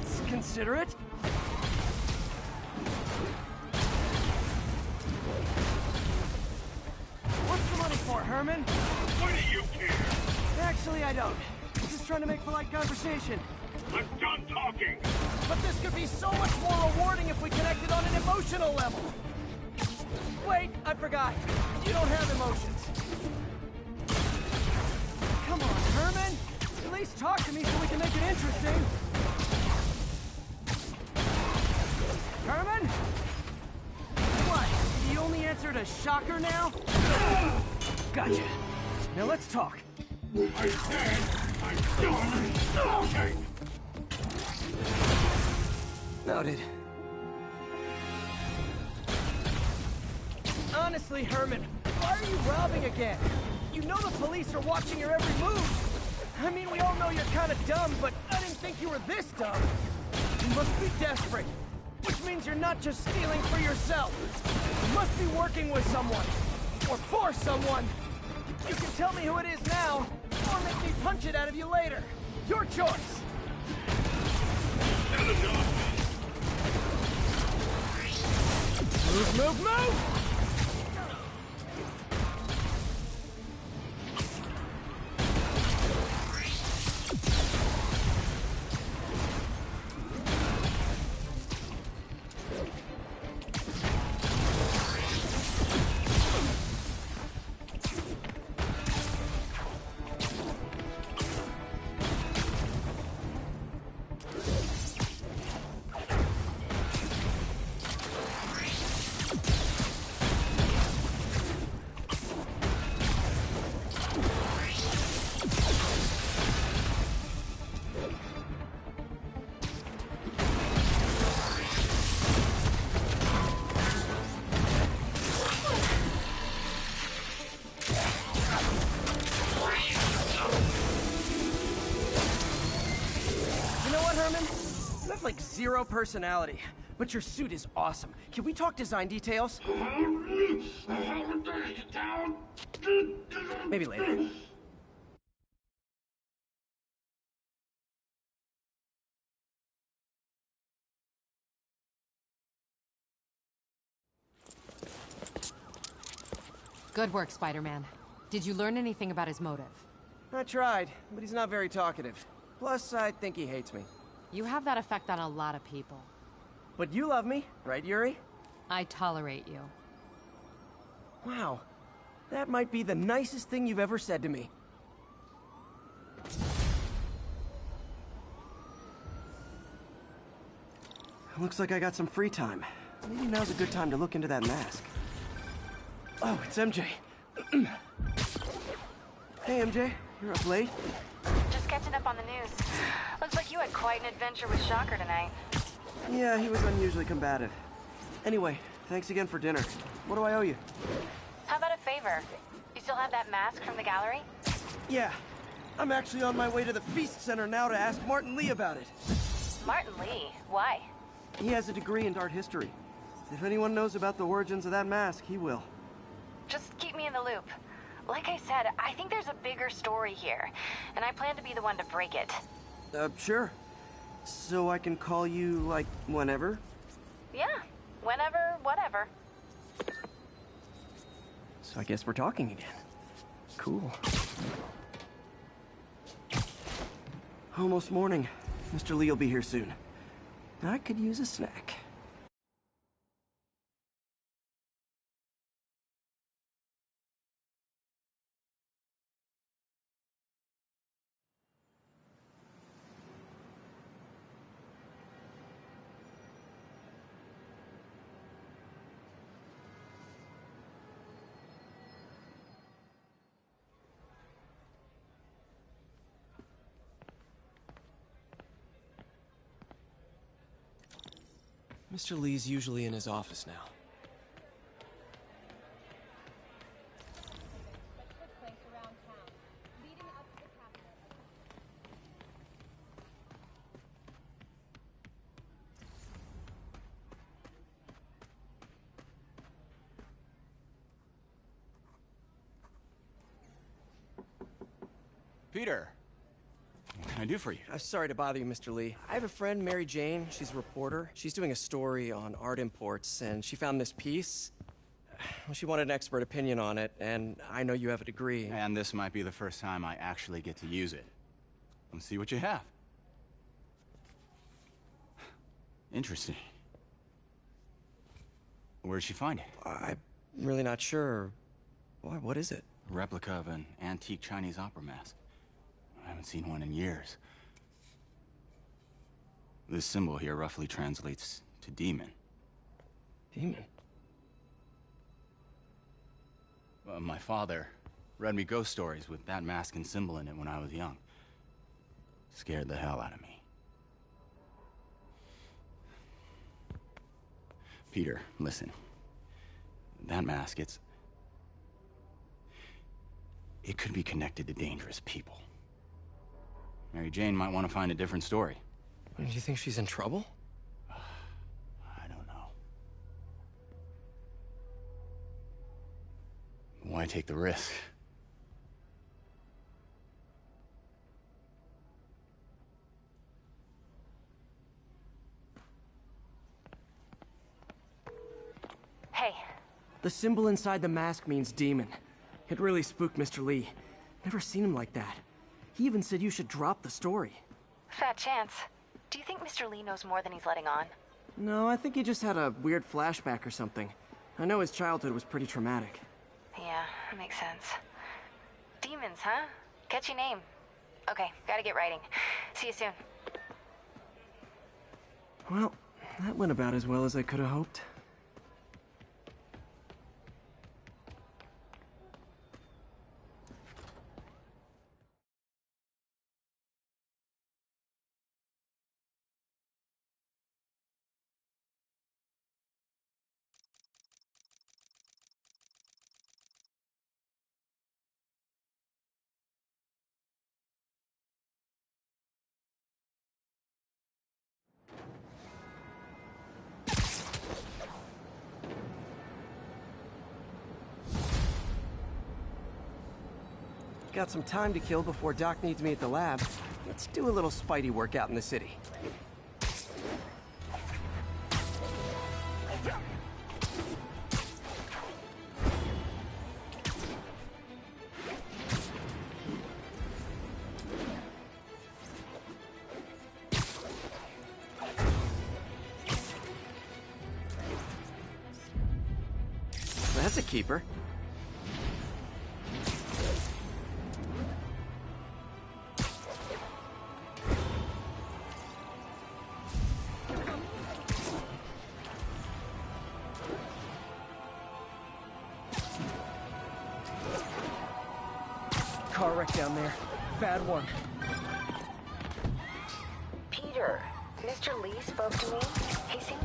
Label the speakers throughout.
Speaker 1: That's considerate. What's the money for, Herman?
Speaker 2: Why do you care?
Speaker 1: Actually, I don't. I'm just trying to make polite conversation.
Speaker 2: I'm done talking!
Speaker 1: But this could be so much more rewarding if we connected on an emotional level. Wait, I forgot. You don't have emotions. Come on, Herman. At least talk to me so we can make it interesting. Herman? What? You only answered a shocker now? Gotcha. Now let's talk.
Speaker 2: I said I'm done talking!
Speaker 1: Noted. Honestly, Herman, why are you robbing again? You know the police are watching your every move. I mean, we all know you're kind of dumb, but I didn't think you were this dumb. You must be desperate, which means you're not just stealing for yourself. You must be working with someone, or for someone. You can tell me who it is now, or make me punch it out of you later. Your choice. Move, move, move! Like zero personality, but your suit is awesome. Can we talk design details? Maybe later.
Speaker 3: Good work, Spider-Man. Did you learn anything about his motive?
Speaker 1: I tried, but he's not very talkative. Plus, I think he hates me.
Speaker 3: You have that effect on a lot of people.
Speaker 1: But you love me, right, Yuri?
Speaker 3: I tolerate you.
Speaker 1: Wow. That might be the nicest thing you've ever said to me. Looks like I got some free time. Maybe now's a good time to look into that mask. Oh, it's MJ. Hey, MJ. You're up late?
Speaker 4: Just catching up on the news. Looks like you had quite an adventure with Shocker tonight.
Speaker 1: Yeah, he was unusually combative. Anyway, thanks again for dinner. What do I owe you?
Speaker 4: How about a favor? You still have that mask from the gallery?
Speaker 1: Yeah. I'm actually on my way to the Feast Center now to ask Martin Lee about it.
Speaker 4: Martin Lee? Why?
Speaker 1: He has a degree in art history. If anyone knows about the origins of that mask, he will.
Speaker 4: Just keep me in the loop. Like I said, I think there's a bigger story here, and I plan to be the one to break it.
Speaker 1: Sure. So I can call you, like, whenever?
Speaker 4: Yeah, whenever, whatever.
Speaker 1: So I guess we're talking again. Cool. Almost morning. Mr. Lee will be here soon. I could use a snack. Mr. Lee's usually in his office now.
Speaker 5: Peter, I do for you?
Speaker 1: Sorry to bother you, Mr. Lee. I have a friend, Mary Jane. She's a reporter. She's doing a story on art imports, and she found this piece. Well, she wanted an expert opinion on it, and I know you have a degree.
Speaker 5: And this might be the first time I actually get to use it. Let's see what you have. Interesting. Where did she find it?
Speaker 1: I'm really not sure. What is it?
Speaker 5: A replica of an antique Chinese opera mask. I haven't seen one in years. This symbol here roughly translates to demon.
Speaker 1: Demon?
Speaker 5: My father read me ghost stories with that mask and symbol in it when I was young. Scared the hell out of me. Peter, listen. That mask, it could be connected to dangerous people. Mary Jane might want to find a different story.
Speaker 1: Do you think she's in trouble?
Speaker 5: I don't know. Why take the risk?
Speaker 4: Hey.
Speaker 1: The symbol inside the mask means demon. It really spooked Mr. Lee. Never seen him like that. He even said you should drop the story.
Speaker 4: Fat chance. Do you think Mr. Lee knows more than he's letting on?
Speaker 1: No, I think he just had a weird flashback or something. I know his childhood was pretty traumatic.
Speaker 4: Yeah, makes sense. Demons, huh? Catchy name. Okay, gotta get writing. See you soon.
Speaker 1: Well, that went about as well as I could have hoped. Got some time to kill before Doc needs me at the lab. Let's do a little Spidey workout in the city. That's a keeper. Car wreck down there. Bad one.
Speaker 4: Peter, Mr. Lee spoke to me. He seemed...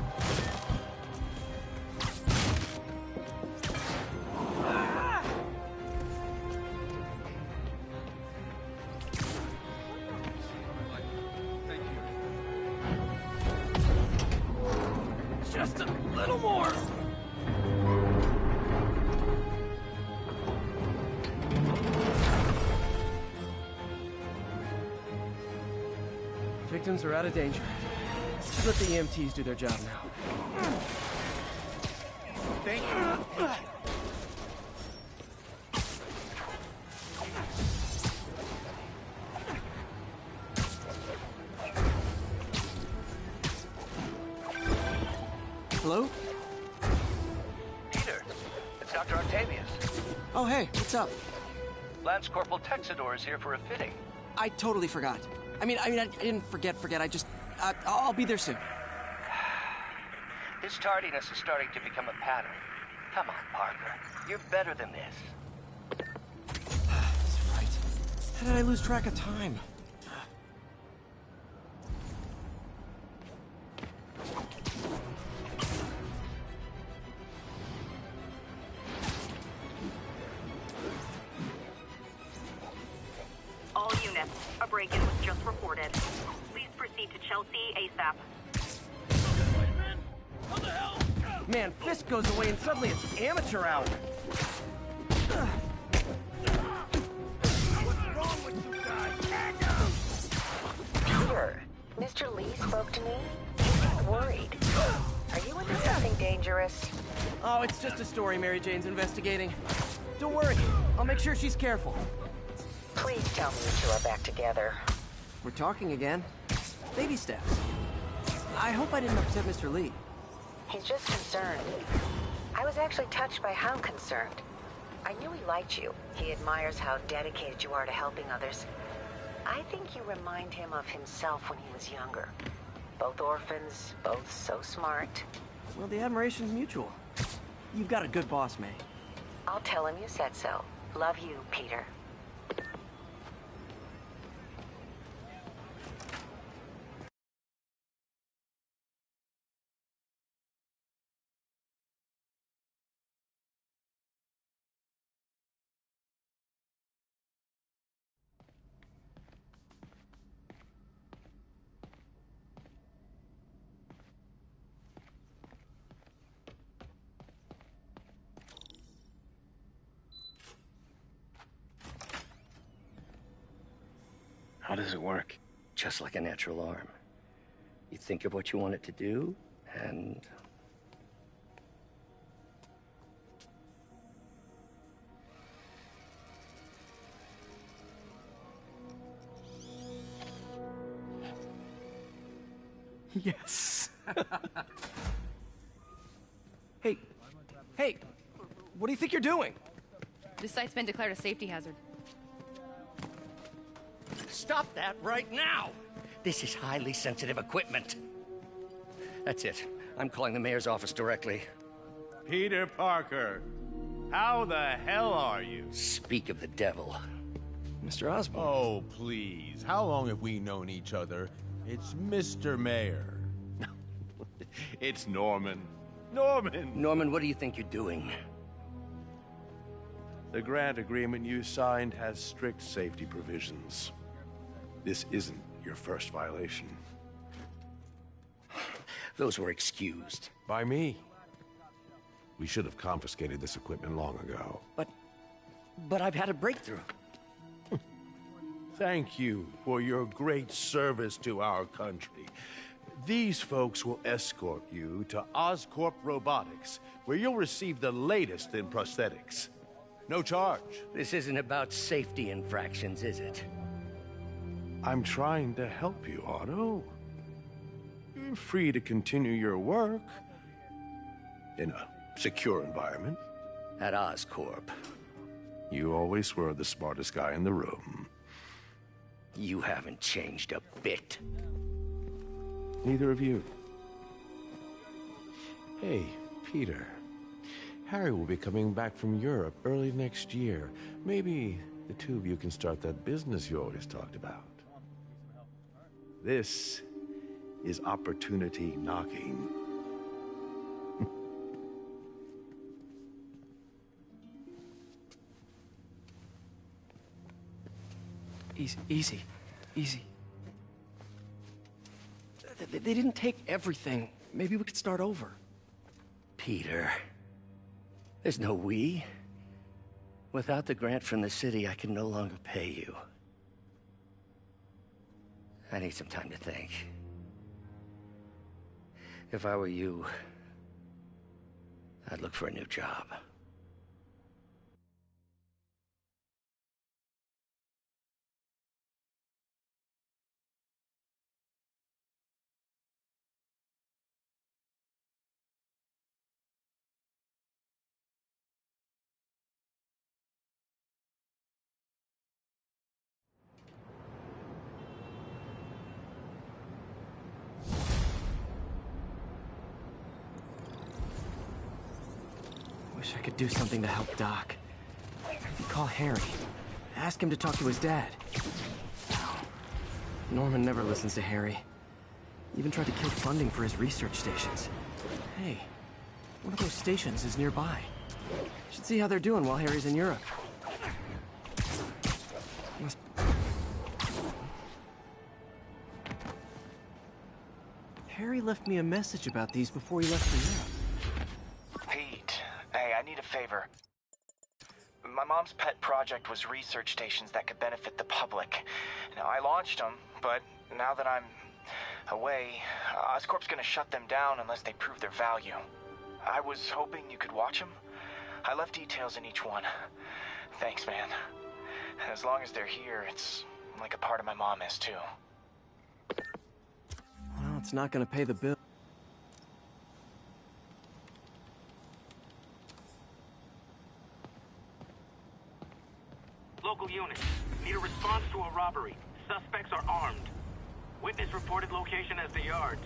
Speaker 1: Just a little more. Victims are out of danger. Let's let the EMTs do their job now.
Speaker 2: Thank you.
Speaker 1: Hello?
Speaker 6: Peter, it's Dr. Octavius.
Speaker 1: Oh, hey, what's up?
Speaker 6: Lance Corporal Texador is here for a fitting.
Speaker 1: I totally forgot. I didn't forget. I just, I'll be there soon.
Speaker 6: His tardiness is starting to become a pattern. Come on, Parker. You're better than this.
Speaker 1: That's right. How did I lose track of time?
Speaker 7: All units, a break-in was just reported. Please proceed to Chelsea ASAP.
Speaker 1: Spiderman? What the hell? Man, Fisk goes away and suddenly it's amateur hour.
Speaker 2: What's wrong with you guys?
Speaker 8: Mr. Lee spoke to me. He's worried. Are you into something dangerous?
Speaker 1: Oh, it's just a story Mary Jane's investigating. Don't worry, I'll make sure she's careful.
Speaker 8: Please tell me you two are back together.
Speaker 1: We're talking again. Baby steps. I hope I didn't upset Mr. Lee.
Speaker 8: He's just concerned. I was actually touched by how concerned. I knew he liked you. He admires how dedicated you are to helping others. I think you remind him of himself when he was younger. Both orphans, both so smart.
Speaker 1: Well, the admiration's mutual. You've got a good boss, May.
Speaker 8: I'll tell him you said so. Love you, Peter.
Speaker 6: How does it work? Just like a natural arm. You think of what you want it to do, and...
Speaker 1: Yes. Hey, what do you think you're doing?
Speaker 9: This site's been declared a safety hazard.
Speaker 6: Stop that right now! This is highly sensitive equipment. That's it. I'm calling the mayor's office directly.
Speaker 2: Peter Parker, how the hell are you?
Speaker 6: Speak of the devil.
Speaker 1: Mr. Osborn.
Speaker 10: Oh, please. How long have we known each other? It's Mr. Mayor.
Speaker 2: It's Norman. Norman!
Speaker 6: Norman, what do you think you're doing?
Speaker 2: The grant agreement you signed has strict safety provisions. This isn't your first violation.
Speaker 6: Those were excused.
Speaker 2: By me. We should have confiscated this equipment long ago.
Speaker 6: But I've had a breakthrough.
Speaker 2: Thank you for your great service to our country. These folks will escort you to Oscorp Robotics, where you'll receive the latest in prosthetics. No charge.
Speaker 6: This isn't about safety infractions, is it?
Speaker 2: I'm trying to help you, Otto. You're free to continue your work in a secure environment.
Speaker 6: At Oscorp.
Speaker 2: You always were the smartest guy in the room.
Speaker 6: You haven't changed a bit.
Speaker 2: Neither of you. Hey, Peter. Harry will be coming back from Europe early next year. Maybe the two of you can start that business you always talked about. This is opportunity knocking.
Speaker 1: Easy. They didn't take everything. Maybe we could start over.
Speaker 6: Peter. There's no we. Without the grant from the city, I can no longer pay you. I need some time to think. If I were you, I'd look for a new job.
Speaker 1: Wish I could do something to help Doc. Call Harry. Ask him to talk to his dad. Norman never listens to Harry. Even tried to kill funding for his research stations. Hey, one of those stations is nearby. Should see how they're doing while Harry's in Europe. Must... Harry left me a message about these before he left for Europe.
Speaker 11: Pete, hey, I need a favor. My mom's pet project was research stations that could benefit the public. Now, I launched them, but now that I'm away, Oscorp's gonna shut them down unless they prove their value. I was hoping you could watch them. I left details in each one. Thanks, man. As long as they're here, it's like a part of my mom is, too.
Speaker 1: Well, it's not gonna pay the bill.
Speaker 12: Local units, need a response to a robbery. Suspects are armed. Witness reported location as the yards.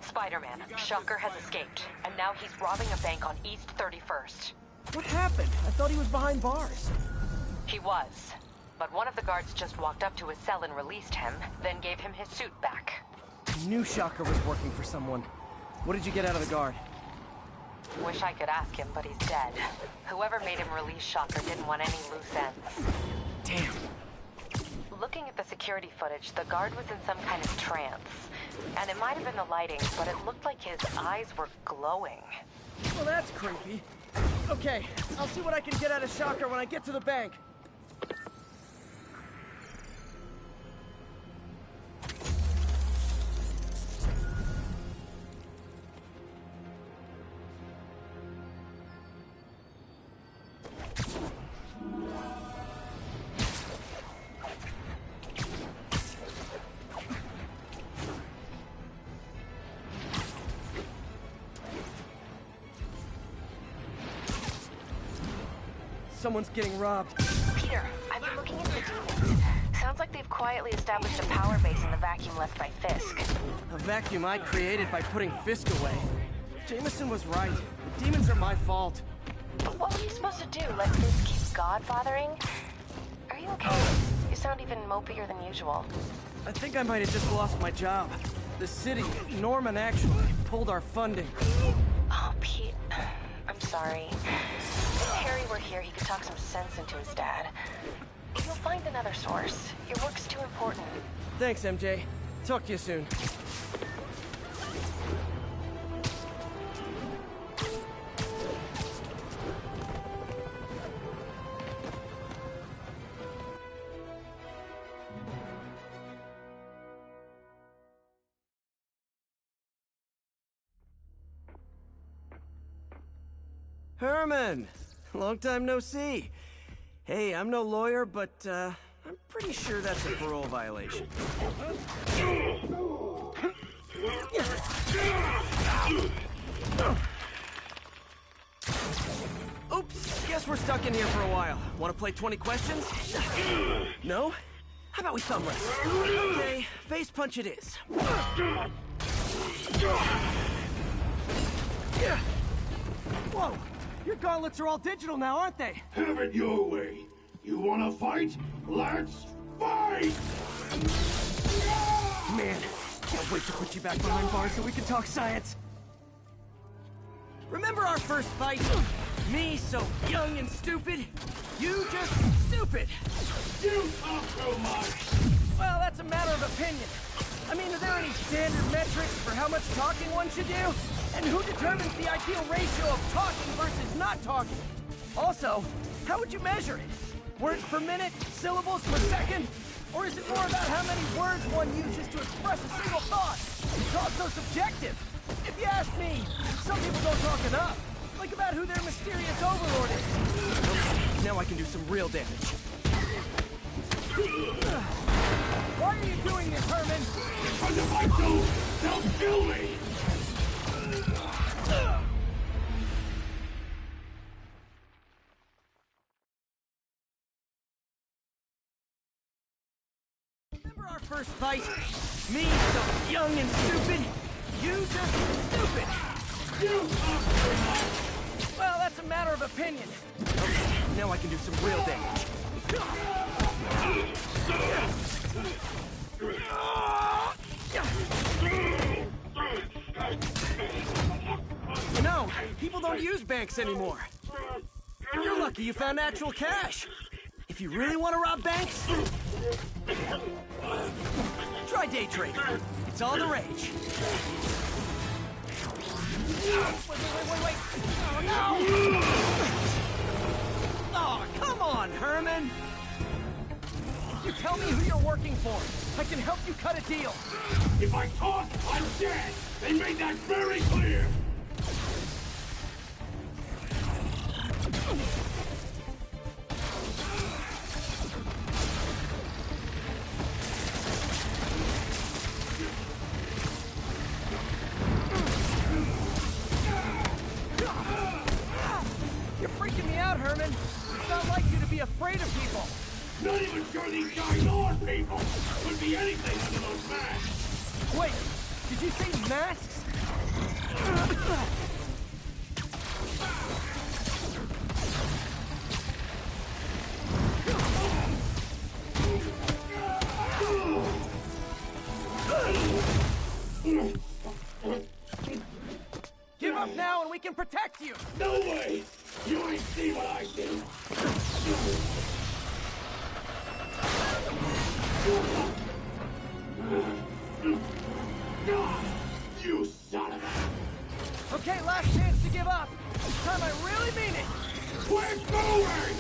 Speaker 13: Spider-Man, Shocker has escaped, and now he's robbing a bank on East 31st.
Speaker 1: What happened? I thought he was behind bars.
Speaker 13: He was, but one of the guards just walked up to his cell and released him, then gave him his suit back.
Speaker 1: I knew Shocker was working for someone. What did you get out of the guard?
Speaker 13: Wish I could ask him, but he's dead. Whoever made him release Shocker didn't want any loose ends.
Speaker 1: Damn.
Speaker 13: Looking at the security footage, the guard was in some kind of trance. And it might have been the lighting, but it looked like his eyes were glowing.
Speaker 1: Well, that's creepy. Okay, I'll see what I can get out of Shocker when I get to the bank. Someone's getting robbed.
Speaker 4: Peter, I've been looking into the demons. Sounds like they've quietly established a power base in the vacuum left by Fisk.
Speaker 1: A vacuum I created by putting Fisk away. Jameson was right. The demons are my fault.
Speaker 4: What were you supposed to do? Let Fisk keep godfathering? Are you okay? You sound even mopier than usual.
Speaker 1: I think I might have just lost my job. The city, Norman actually, pulled our funding.
Speaker 4: Oh, Pete. I'm sorry. If Harry were here, he could talk some sense into his dad. You'll find another source. Your work's too important.
Speaker 1: Thanks, MJ. Talk to you soon. Herman! Long time no see. Hey, I'm no lawyer, but, I'm pretty sure that's a parole violation. Oops, guess we're stuck in here for a while. Want to play 20 questions? No? How about we thumb wrestle? Okay, face punch it is. Whoa! Your gauntlets are all digital now, aren't they?
Speaker 14: Have it your way. You wanna fight? Let's fight!
Speaker 1: Man, can't wait to put you back behind bars so we can talk science. Remember our first fight? Me, so young and stupid. You just stupid.
Speaker 14: You talk too much.
Speaker 1: Well, that's a matter of opinion. I mean, are there any standard metrics for how much talking one should do? And who determines the ideal ratio of talking versus not talking? Also, how would you measure it? Words per minute? Syllables per second? Or is it more about how many words one uses to express a single thought? It's also subjective. If you ask me, some people don't talk enough. Like about who their mysterious overlord is. Okay, now I can do some real damage. Why are you doing this, Herman?
Speaker 14: Because if I do, they'll kill me!
Speaker 1: Remember our first fight? Me, so young and stupid. You just stupid.
Speaker 14: You talk too much.
Speaker 1: Well, that's a matter of opinion. Okay, now I can do some real damage. You know, people don't use banks anymore. You're lucky you found actual cash. If you really want to rob banks, Try day trading. It's all the rage. Wait. Oh, no! Oh, come on, Herman! You tell me who you're working for. I can help you cut a deal.
Speaker 14: If I talk, I'm dead. They made that very clear.
Speaker 1: You're freaking me out, Herman. It's not like you to be afraid of people.
Speaker 14: Not even sure these guys are people. Could be anything under those masks.
Speaker 1: Wait, did you say masks? Give up now and we can protect you!
Speaker 14: No way! You ain't see what I see! You son of a...
Speaker 1: Okay, last chance to give up. This time I really mean it.
Speaker 14: Quit moving!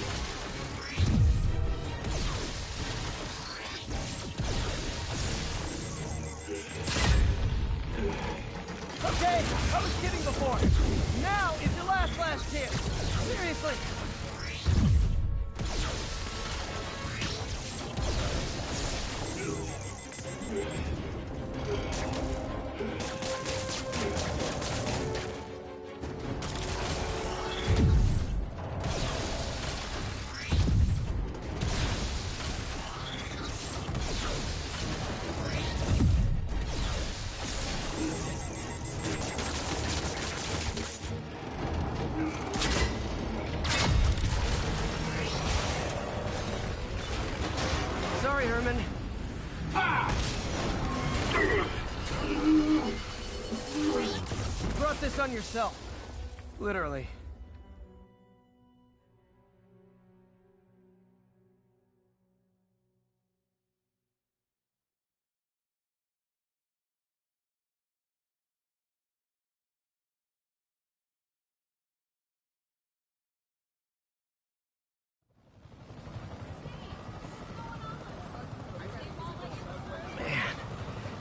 Speaker 1: Okay, I was kidding before. Now is your last chance. Seriously. Sorry, Herman. You brought this on yourself. Literally.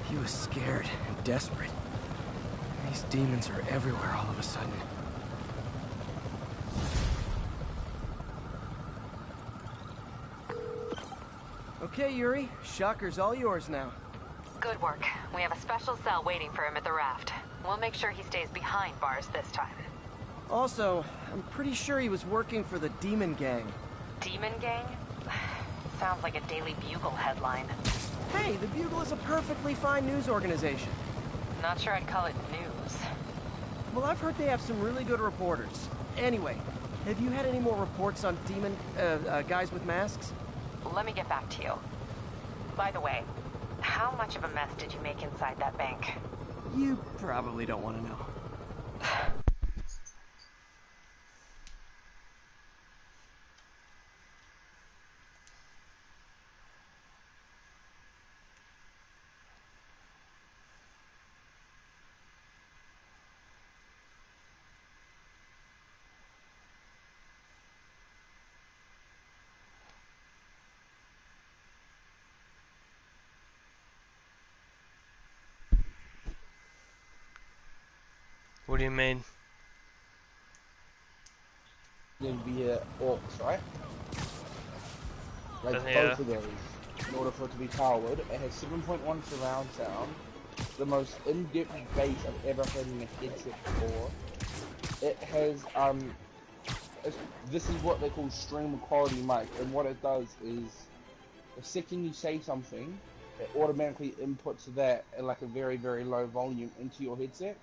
Speaker 1: He was scared and desperate. These demons are everywhere all of a sudden. Okay, Yuri. Shocker's all yours now.
Speaker 13: Good work. We have a special cell waiting for him at the raft. We'll make sure he stays behind bars this time.
Speaker 1: Also, I'm pretty sure he was working for the Demon Gang.
Speaker 13: Demon Gang? Sounds like a Daily Bugle headline.
Speaker 1: Hey, the Bugle is a perfectly fine news organization.
Speaker 13: Not sure I'd call it news.
Speaker 1: Well, I've heard they have some really good reporters. Anyway, have you had any more reports on demon, guys with masks?
Speaker 13: Let me get back to you. By the way, how much of a mess did you make inside that bank?
Speaker 1: You probably don't want to know.
Speaker 15: What do you mean?
Speaker 16: Then via orcs, right? Like
Speaker 15: Yeah.
Speaker 16: both of those. In order for it to be powered, it has 7.1 surround sound, the most in-depth bass I've ever heard in a headset before. It has this is what they call stream quality mic, and what it does is the second you say something, it automatically inputs that at like a very, very low volume into your headset.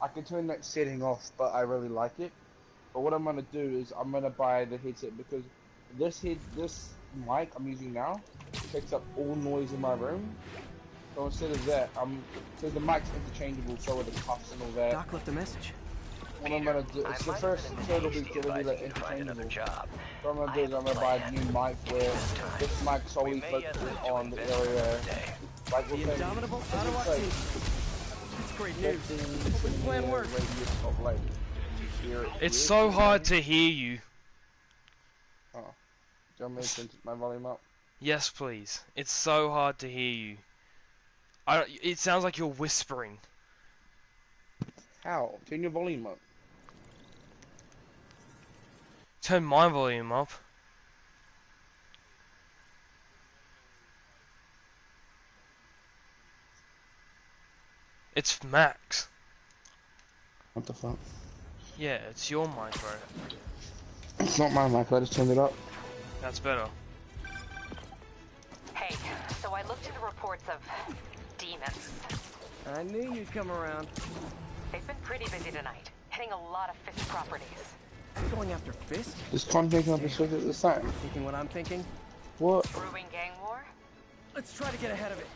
Speaker 16: I can turn that setting off, but I really like it. But what I'm gonna do is I'm gonna buy the headset because this mic I'm using now picks up all noise in my room. So instead of that, because the mic's interchangeable, so are the puffs and all that.
Speaker 1: Doc left a message.
Speaker 16: what I'm gonna do, it's the first turtle who's gonna be like interchangeable. What I'm gonna do is I'm gonna buy a new mic where this mic solely focuses on the area. Like we'll say,
Speaker 1: Indomitable Auto Octane. That's great news. Hope this plan works.
Speaker 15: It's so hard to hear you.
Speaker 16: Oh, do you want me to turn my volume up?
Speaker 15: Yes, please. It's so hard to hear you. It sounds like you're whispering.
Speaker 16: How? Turn your volume up.
Speaker 15: Turn my volume up. It's max.
Speaker 16: What the fuck?
Speaker 15: Yeah, it's your mic, bro.
Speaker 16: It's not my mic, I just turned it up.
Speaker 15: That's better.
Speaker 13: Hey, so I looked into reports of demons.
Speaker 1: I knew you'd come around.
Speaker 13: They've been pretty busy tonight, hitting a lot of Fisk properties.
Speaker 1: Going after Fisk?
Speaker 16: Is Con thinking of the shit at the same?
Speaker 1: Thinking what I'm thinking?
Speaker 16: What?
Speaker 13: Brewing gang war?
Speaker 1: Let's try to get ahead of it.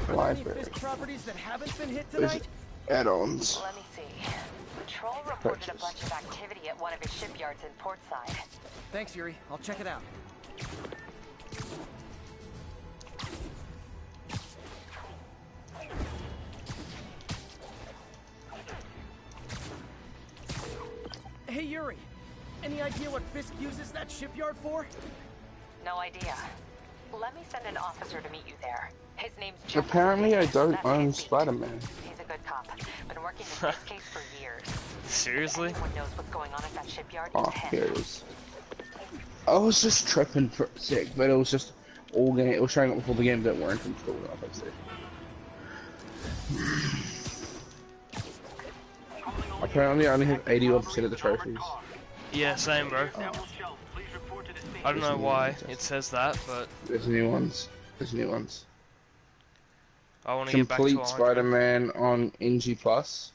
Speaker 1: Are there any Fisk properties that haven't been hit tonight?
Speaker 16: Add-ons.
Speaker 13: Let me see. Patrol reported a bunch of activity at one of his shipyards in Portside.
Speaker 1: Thanks, Yuri. I'll check it out. Hey, Yuri. Any idea what Fisk uses that shipyard for?
Speaker 13: No idea. Let me send an officer to meet you there. His name's
Speaker 16: Apparently I don't own Spiderman.
Speaker 13: He's a good cop. Been working in this case for years.
Speaker 15: Seriously?
Speaker 13: If anyone knows what's going on at that shipyard,
Speaker 16: Oh,
Speaker 13: it's him.
Speaker 16: here it is. I was just tripping for a sec, but it was just all game. It was showing up before the game that weren't installed, obviously. Apparently, I only have 81% of the trophies.
Speaker 15: Yeah, same, bro. I don't know why it says that, but
Speaker 16: There's new ones. There's new ones.
Speaker 15: I want to get back to
Speaker 16: Complete
Speaker 15: 100.
Speaker 16: Spider-Man on NG Plus.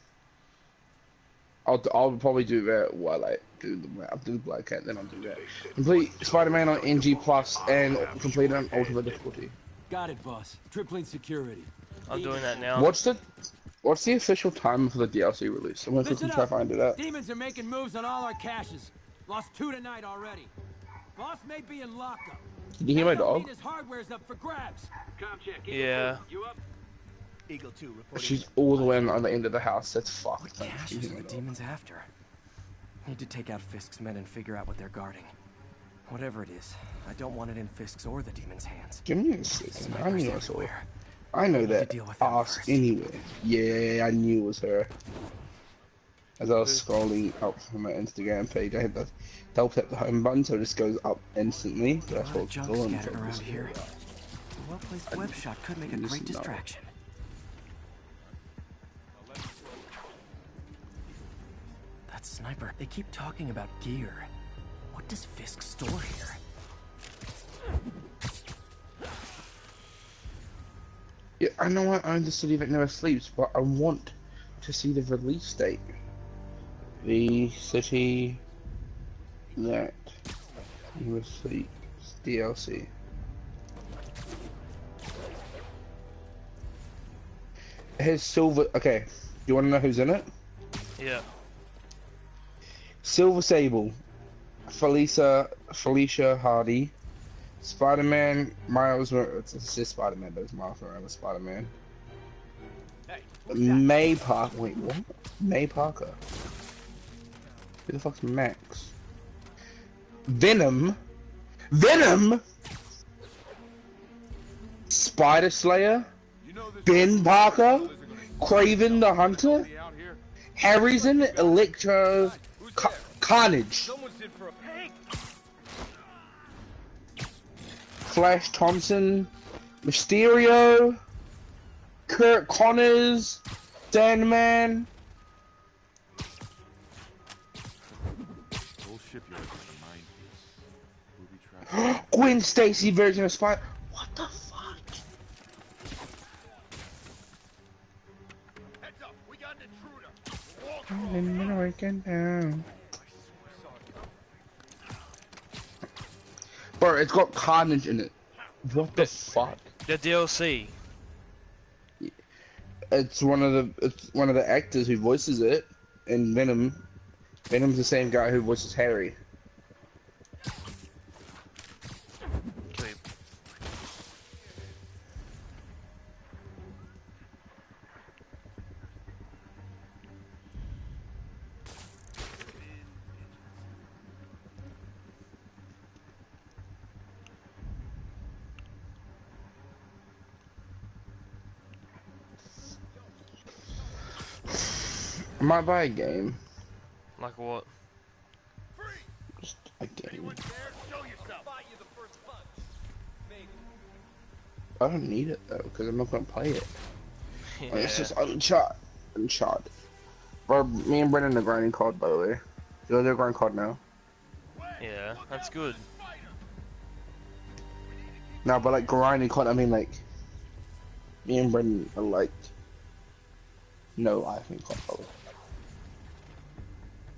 Speaker 16: I'll probably do that while I do the Black Cat, then I'll do that. Complete Spider-Man on NG Plus and complete it on Ultimate difficulty.
Speaker 17: Got it, boss. Tripling security.
Speaker 15: I'm doing that now.
Speaker 16: What's the official time for the DLC release? I'm gonna quickly try to find it out.
Speaker 17: Demons are making moves on all our caches. Lost 2 tonight already. Boss may be in lockup.
Speaker 16: Can you hear my dog?
Speaker 17: His hardware's up for grabs.
Speaker 15: Yeah.
Speaker 17: You up?
Speaker 1: Eagle 2 reporting.
Speaker 16: She's all the way on the end of the house. That's fucked.
Speaker 1: What caches are the demons after? Need to take out Fisk's men and figure out what they're guarding. Whatever it is, I don't want it in Fisk's or the demons' hands.
Speaker 16: Give me a second. I knew I saw her. I know that ass anywhere. Yeah, I knew it was her. As I was scrolling up from my Instagram page, I had to double tap the home button so it just goes up instantly. But I thought
Speaker 1: junk scattered around here. A well-placed web shot could make a great distraction. That sniper. They keep talking about gear. What does Fisk store here?
Speaker 16: Yeah, I know I own the city that never sleeps, but I want to see the release date. The city that never sleeps DLC. It has Silver. Okay, you want to know who's in it?
Speaker 15: Yeah.
Speaker 16: Silver Sable, Felicia Hardy, Spider-Man, Miles. It says Spider-Man, but it's Miles Morales Spider-Man. May Parker. Wait, what? May Parker. Who the fuck's Max? Venom. Spider Slayer. Ben Parker. Craven the Hunter. Harrison, Electro, Carnage. Flash Thompson, Mysterio, Kurt Connors, Sandman. Gwen Stacy version of Spider. What the fuck?
Speaker 14: Heads up, we got an intruder.
Speaker 16: I'm breaking down. Bro, it's got Carnage in it. What the fuck?
Speaker 15: The DLC.
Speaker 16: It's one of the actors who voices it in Venom. Venom's the same guy who voices Harry.
Speaker 15: Sweet.
Speaker 16: I might buy a game.
Speaker 15: Like what?
Speaker 16: Just a game. I don't need it though, because I'm not gonna play it.
Speaker 15: Yeah.
Speaker 16: Like, it's just Uncharted. Bro, me and Brendan are grinding COD, by the way. You guys are grinding COD now?
Speaker 15: Yeah, that's good.
Speaker 16: No, but like grinding COD, I mean like, me and Brendan are like, no life in COD, probably.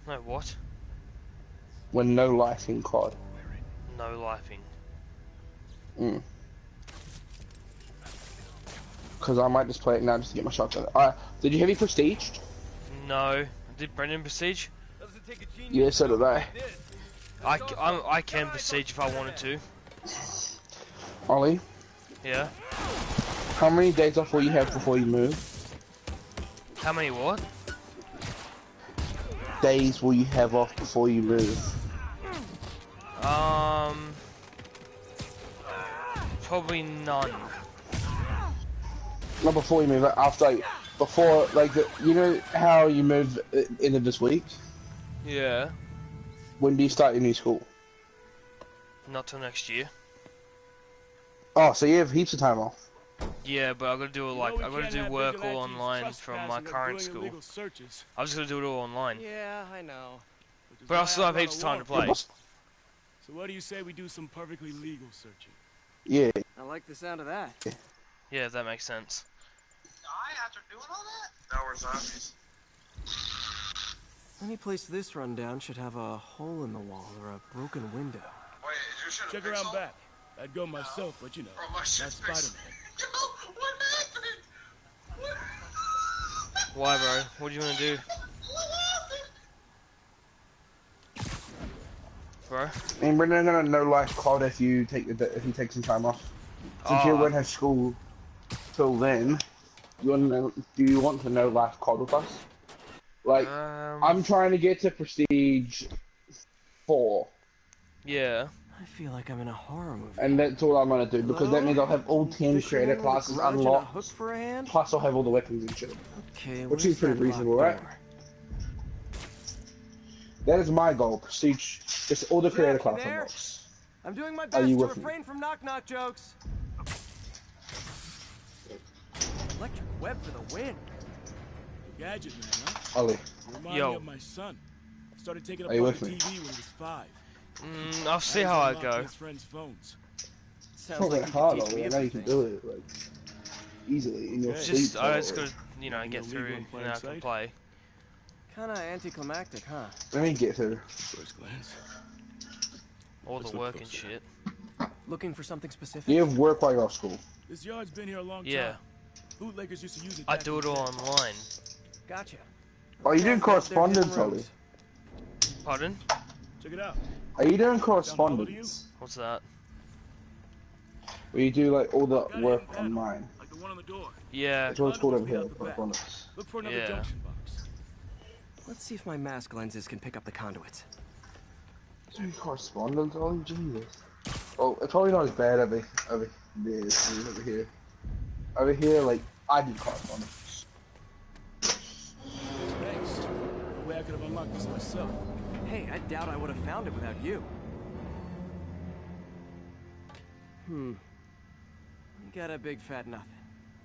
Speaker 15: No, what?
Speaker 16: We're no life in COD.
Speaker 15: No lifing.
Speaker 16: Because I might just play it now just to get my shotgun. Did you have you prestiged?
Speaker 15: No. Did Brendan besiege?
Speaker 16: Yeah, so did I.
Speaker 15: I can besiege if I wanted to.
Speaker 16: Ollie?
Speaker 15: Yeah?
Speaker 16: How many days off will you have before you move?
Speaker 15: How many what?
Speaker 16: Days will you have off before you move?
Speaker 15: Probably none.
Speaker 16: Not before you move, after, like, before, like, you know how you move into this week?
Speaker 15: Yeah.
Speaker 16: When do you start your new school?
Speaker 15: Not till next year.
Speaker 16: Oh, so you have heaps of time off.
Speaker 15: Yeah, but I gotta do it like I gotta do work all online from my current school. I'm just gonna do it all online.
Speaker 1: Yeah, I know.
Speaker 15: But I'll still have heaps of time to play.
Speaker 12: So what do you say we do some perfectly legal searching?
Speaker 16: Yeah.
Speaker 1: I like the sound of that.
Speaker 15: Yeah, if that makes sense.
Speaker 18: After doing all that? Now we're zombies.
Speaker 1: Any place this rundown should have a hole in the wall or a broken window.
Speaker 18: Wait, you should
Speaker 12: Check around back. I'd go myself, but you know, not Spiderman.
Speaker 18: Yo, what happened?
Speaker 15: Why, bro? What do you want to do? Bro?
Speaker 16: And we're not gonna no life COD if you take some time off. Since you won't have school till then, do you want to know life COD with us? Like, I'm trying to get to Prestige 4.
Speaker 15: Yeah.
Speaker 1: I feel like I'm in a horror movie.
Speaker 16: And that's all I'm gonna do, because that means I'll have all 10 creator classes unlocked, plus I'll have all the weapons and shit.
Speaker 1: Okay,
Speaker 16: which is pretty reasonable, right? That is my goal, Prestige. Just all the creator class unlocks.
Speaker 1: I'm doing my best to refrain from knock-knock jokes. Electric web for the win.
Speaker 12: Gadget man, huh?
Speaker 16: Ollie.
Speaker 12: You remind me of my son. Started taking
Speaker 16: Are you
Speaker 12: apart
Speaker 16: with
Speaker 12: the
Speaker 16: me?
Speaker 12: TV when he was 5.
Speaker 15: I'll see how I go.
Speaker 12: His friends' phones.
Speaker 16: It's not that hard, Ollie. I know you can do it, like, easily in your sleep.
Speaker 15: Just, I just gotta, you know, get through and then I can play.
Speaker 1: Kinda anticlimactic, huh?
Speaker 16: Let me get through.
Speaker 12: First glance.
Speaker 15: All the work and shit.
Speaker 1: Looking for something specific?
Speaker 16: You have work while you're off school.
Speaker 12: This yard's been here a long
Speaker 15: Yeah.
Speaker 12: time. Bootleggers used to use it.
Speaker 15: I do it all online.
Speaker 1: Gotcha.
Speaker 16: Are you doing correspondence, Ollie?
Speaker 15: Pardon?
Speaker 12: Check it out.
Speaker 16: Are you doing correspondence?
Speaker 15: What's that?
Speaker 16: Where you do like all the work online.
Speaker 12: Like the one on the door.
Speaker 15: Yeah.
Speaker 16: That's what it's called over here, correspondence.
Speaker 12: Look for another junction box.
Speaker 1: Let's see if my mask lenses can pick up the conduits.
Speaker 16: Doing correspondence, Ollie? Jesus. Oh, it's probably not as bad over there as over here. Over here, like, I do correspondence.
Speaker 12: Thanks. No way I could have unlocked this myself.
Speaker 1: Hey, I doubt I would have found it without you. Got a big fat nothing.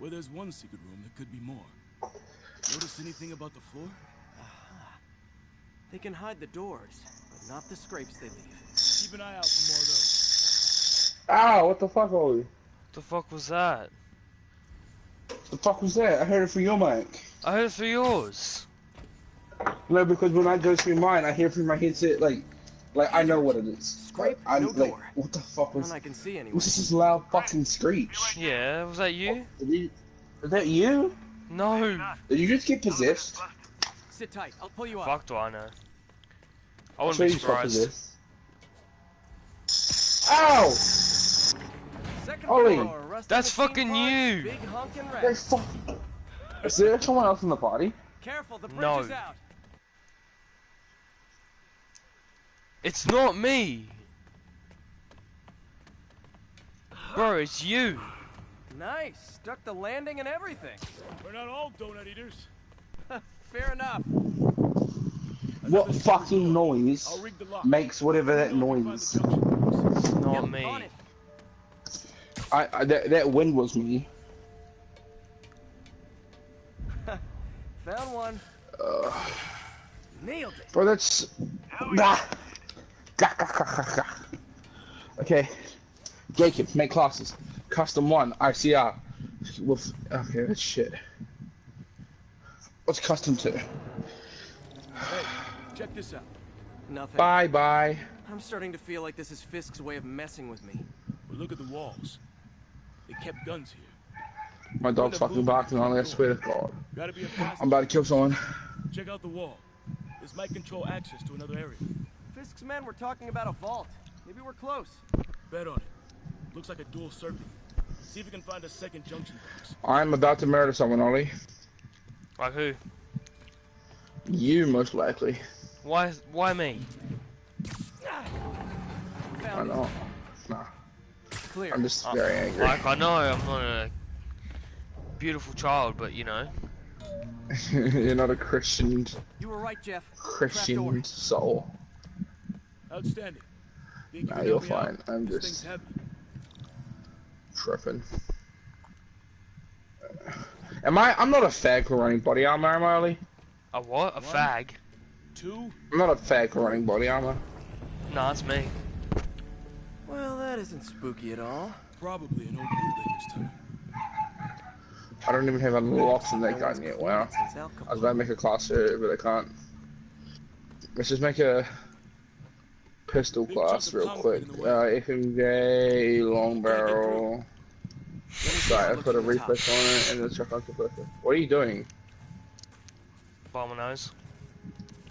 Speaker 12: Well, there's one secret room. There could be more. Notice anything about the floor?
Speaker 1: They can hide the doors, but not the scrapes they leave.
Speaker 12: Keep an eye out for more of those.
Speaker 16: Ow, what the fuck, Ollie?
Speaker 15: What the fuck was that?
Speaker 16: The fuck was that? I heard it through your mic.
Speaker 15: I heard it through yours.
Speaker 16: No, because when I go through mine, I hear through my headset, like I know what it is.
Speaker 1: Scrape,
Speaker 16: I'm
Speaker 1: no
Speaker 16: like,
Speaker 1: door.
Speaker 16: what the fuck was?
Speaker 1: None I can see anyway.
Speaker 16: Was this loud fucking screech?
Speaker 15: Yeah, was that you?
Speaker 16: Is that you?
Speaker 15: No.
Speaker 16: Did you just get possessed?
Speaker 1: Sit tight, I'll pull you up.
Speaker 15: Fuck do I know. I wouldn't be surprised.
Speaker 16: Ow! Ollie!
Speaker 15: That's fucking you!
Speaker 16: Is there someone else in the party?
Speaker 1: Careful, the bridge
Speaker 15: No.
Speaker 1: is out.
Speaker 15: It's not me! Bro, it's you!
Speaker 1: Nice, stuck the landing and everything.
Speaker 14: We're not all donut eaters.
Speaker 1: Fair enough.
Speaker 16: What fucking noise makes whatever that noise?
Speaker 15: It's not me.
Speaker 16: That wind was me.
Speaker 1: Found one. Nailed it.
Speaker 16: Bro, that's... Okay. Jacob, make classes. Custom 1, ICR. With... Okay, that's shit. What's custom 2?
Speaker 1: Hey, check this out. Nothing.
Speaker 16: Bye.
Speaker 1: I'm starting to feel like this is Fisk's way of messing with me.
Speaker 14: But look at the walls. They kept guns here.
Speaker 16: My dog's fucking barking on me, I swear to God.
Speaker 14: Gotta be a passage.
Speaker 16: I'm about to kill someone.
Speaker 14: Check out the wall. This might control access to another area.
Speaker 1: Fisk's men were talking about a vault. Maybe we're close.
Speaker 14: Bet on it. Looks like a dual circuit. See if you can find a second junction box.
Speaker 16: I'm about to murder someone, Ollie.
Speaker 15: Like who?
Speaker 16: You, most likely.
Speaker 15: Why me?
Speaker 16: I know. Nah.
Speaker 1: Clear.
Speaker 16: I'm just very angry.
Speaker 15: Like, I know I'm not a beautiful child, but you know.
Speaker 16: You're not a Christian.
Speaker 1: You were right, Jeff.
Speaker 16: Christian soul.
Speaker 14: Outstanding.
Speaker 16: Nah, you're fine. I'm just tripping. I'm not a fag for running body armor, am I, Ollie?
Speaker 15: A what? A fag?
Speaker 14: 2?
Speaker 16: I'm not a fag for running body armor.
Speaker 15: Nah, it's me.
Speaker 1: Well, that isn't spooky at all.
Speaker 14: Probably an old bootlegger's time.
Speaker 16: I don't even have a lock in that gun yet. Wow. I was about to make a class here, but I can't. Let's just make a pistol class real quick. FMJ, long barrel. Sorry, I put a reflex on it and then chuck on suppressor. What are you doing?
Speaker 15: Bomb my nose.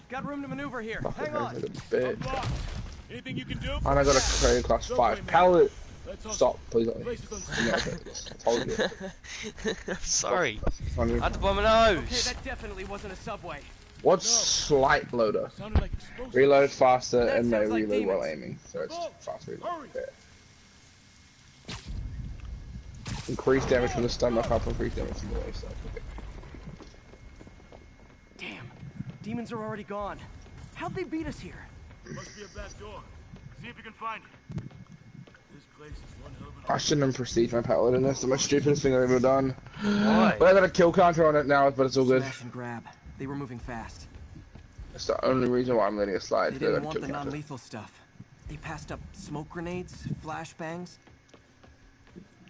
Speaker 1: Got room to maneuver here.
Speaker 16: Fucking
Speaker 1: Hang on.
Speaker 16: like a bitch.
Speaker 14: Anything you can do?
Speaker 16: And I got a creative class 5. Pallet. Stop, please.
Speaker 15: I'm sorry. I
Speaker 16: I
Speaker 15: had to blow my nose.
Speaker 1: Okay, that definitely wasn't a subway.
Speaker 16: What's slight loader? Reload faster and they reload while aiming. So it's fast reload. Okay. Increase damage from the stomach, up increase damage from the waist. Okay.
Speaker 1: Damn. Demons are already gone. How'd they beat us here?
Speaker 14: Must be a back door. See if you can find it. This place is one hell of an...
Speaker 16: I shouldn't have prestige my palette in this. It's the most stupidest thing I've ever done.
Speaker 15: Why?
Speaker 16: But I got a kill counter on it now, but it's all good.
Speaker 1: Smash and grab. They were moving fast.
Speaker 16: That's the only reason why I'm letting it slide.
Speaker 1: They didn't want the non-lethal stuff. They passed up smoke grenades, flashbangs.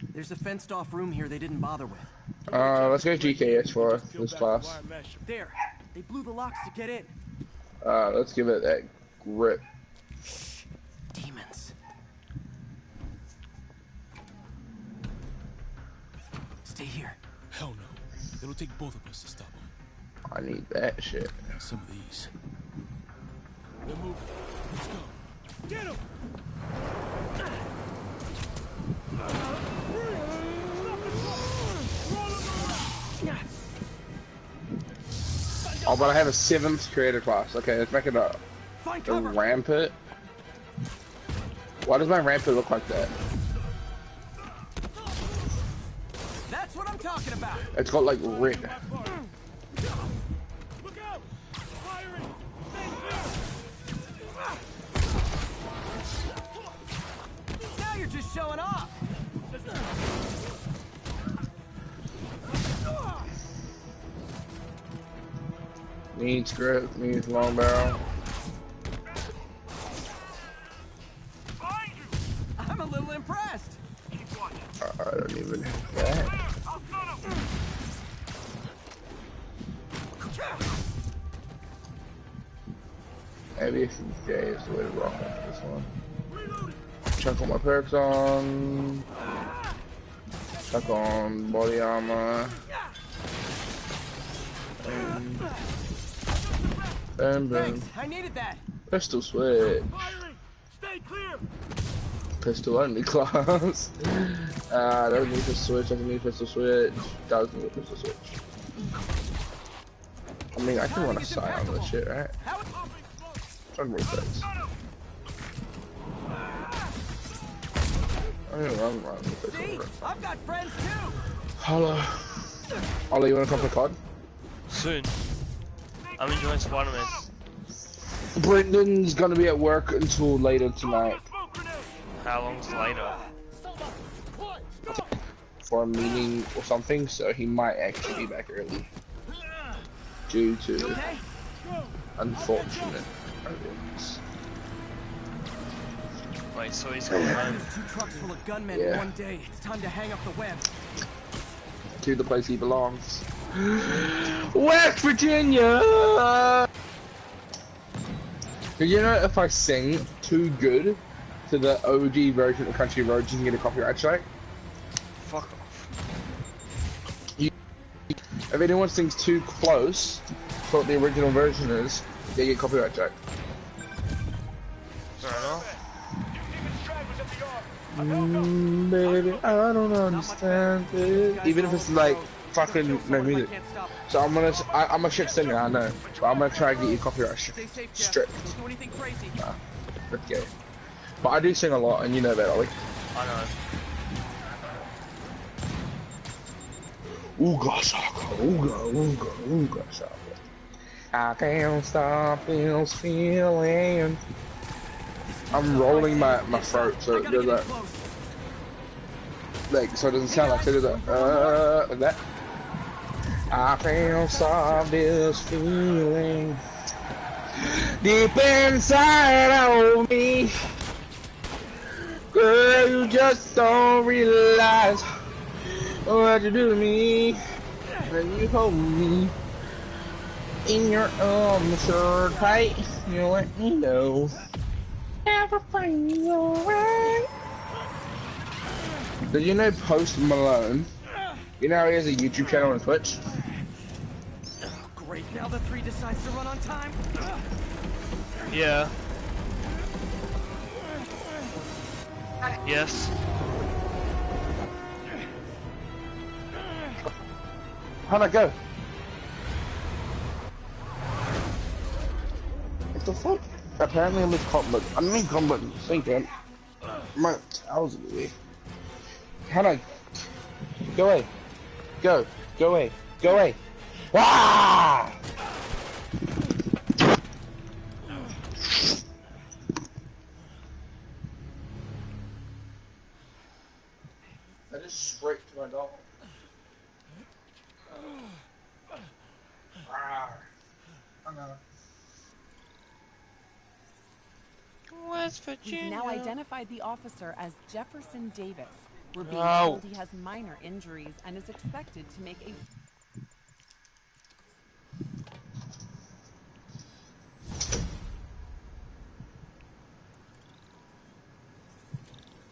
Speaker 1: There's a fenced-off room here they didn't bother with.
Speaker 16: Let's go GKS for this class.
Speaker 1: There. They blew the locks to get in.
Speaker 16: Let's give it that grip.
Speaker 1: Demons. Stay here.
Speaker 14: Hell no. It'll take both of us to stop them.
Speaker 16: I need that shit.
Speaker 14: Some of these. They're moving. Let's go. Get him!
Speaker 16: Oh, but I have a 7th creator class. Okay, let's make it a rampart. Why does my rampart look like that?
Speaker 1: That's what I'm talking about.
Speaker 16: It's got like red.
Speaker 14: Look out! Firing!
Speaker 1: Now you're just showing off.
Speaker 16: Needs grip, needs long barrel.
Speaker 1: I'm a little impressed.
Speaker 16: I don't even have that. Maybe if J is the way to rock with this one. Chuck all my perks on. Chuck on body armor. Boom, boom.
Speaker 1: Thanks. I needed that.
Speaker 16: Pistol switch.
Speaker 14: Stay clear.
Speaker 16: Pistol only class. Doesn't need pistol switch, doesn't need pistol switch. Does need a pistol switch. I mean, I can run a sight on this shit, right? Try to move those. I'm gonna run with this over.
Speaker 1: I've got friends too.
Speaker 16: Hello. Ollie, you wanna come for COD?
Speaker 15: Soon. I'm enjoying Spiderman.
Speaker 16: Brendan's gonna be at work until later tonight.
Speaker 15: How long's later?
Speaker 16: For a meeting or something, so he might actually be back early. Due to unfortunate events.
Speaker 15: Wait, so he's coming home.
Speaker 1: 2 trucks full of gunmen in one day. It's time to hang up the web.
Speaker 16: To the place he belongs. West Virginia! You know, if I sing too good to the OG version of Country Roads, you can get a copyright strike?
Speaker 15: Fuck off.
Speaker 16: If anyone sings too close to what the original version is, they get copyright strike.
Speaker 15: Fair enough.
Speaker 16: Baby, I don't understand it. Even if it's like fucking no music. So I'm a shit singer, I know, but I'm gonna try to get you copyright strict. Nah, okay. But I do sing a lot, and you know that, Ollie.
Speaker 15: I know.
Speaker 16: Ooga shaka, ooga, ooga, ooga shaka. I can't stop this feeling. I'm rolling my throat, so there's that. Like, so it doesn't sound like so there's that. I can't stop this feeling deep inside of me. Girl, you just don't realize what you do to me when you hold me in your arms so tight. You let me know everything's alright. Did you know Post Malone? You know he has a YouTube channel on Twitch?
Speaker 1: Great, now the 3 decides to run on time.
Speaker 15: Yeah. Yes.
Speaker 16: How'd I go? What the fuck? Apparently I missed combat. I mean combat. Think it. My towels in the way. How'd I? Go away. Go. Go away. Go away. Ah! I just scraped my dog.
Speaker 15: West Virginia.
Speaker 19: We've now identified the officer as Jefferson Davis. We're being
Speaker 15: Oh.
Speaker 19: told he has minor injuries and is expected to make a...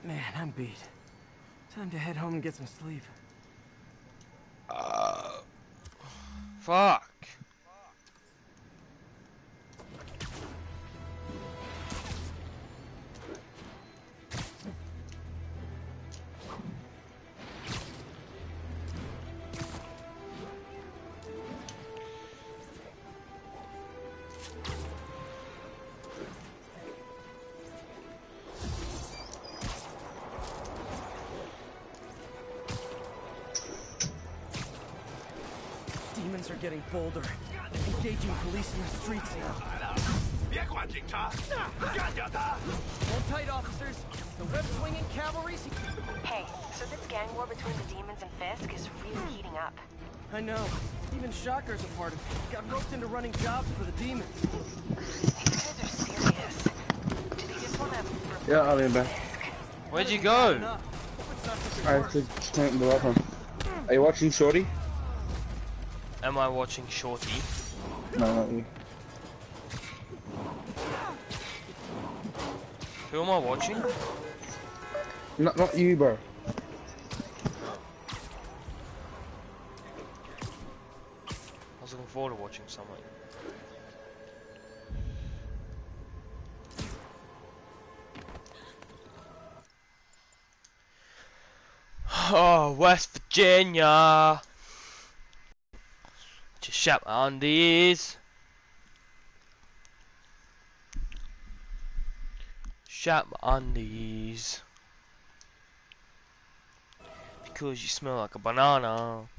Speaker 1: Man, I'm beat. Time to head home and get some sleep.
Speaker 15: Fuck.
Speaker 1: Demons are getting bolder. Engaging police in the streets now. Hold tight, officers. The web-swinging cavalry's...
Speaker 4: Hey, so this gang war between the demons and Fisk is really heating up.
Speaker 1: I know. Even Shocker's a part of it. Got roped into running jobs for the demons.
Speaker 4: These guys are serious. Do they just want to...
Speaker 16: Yeah, I'll be back.
Speaker 15: Where'd you go?
Speaker 16: I have to turn the weapon. Are you watching Shorty?
Speaker 15: Am I watching Shorty?
Speaker 16: No, not you.
Speaker 15: Who am I watching?
Speaker 16: Not you, bro.
Speaker 15: I was looking forward to watching someone. Oh, West Virginia. Just shat my undies. Shat my undies. Because you smell like a banana.